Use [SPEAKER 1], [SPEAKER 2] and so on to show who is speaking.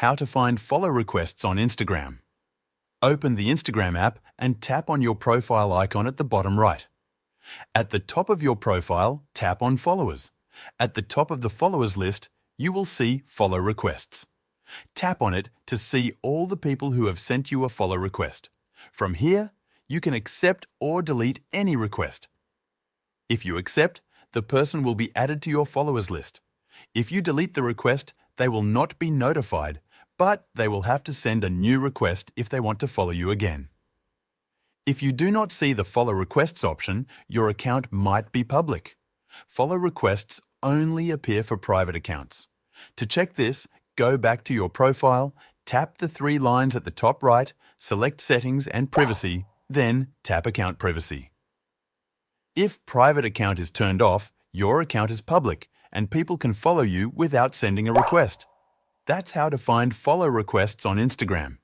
[SPEAKER 1] How to find follow requests on Instagram. Open the Instagram app and tap on your profile icon at the bottom right. At the top of your profile, tap on Followers. At the top of the followers list, you will see Follow Requests. Tap on it to see all the people who have sent you a follow request. From here, you can accept or delete any request. If you accept, the person will be added to your followers list. If you delete the request, they will not be notified, but they will have to send a new request if they want to follow you again. If you do not see the Follow Requests option, your account might be public. Follow requests only appear for private accounts. To check this, go back to your profile, tap the three lines at the top right, select Settings and Privacy, then tap Account Privacy. If Private Account is turned off, your account is public and people can follow you without sending a request. That's how to find follow requests on Instagram.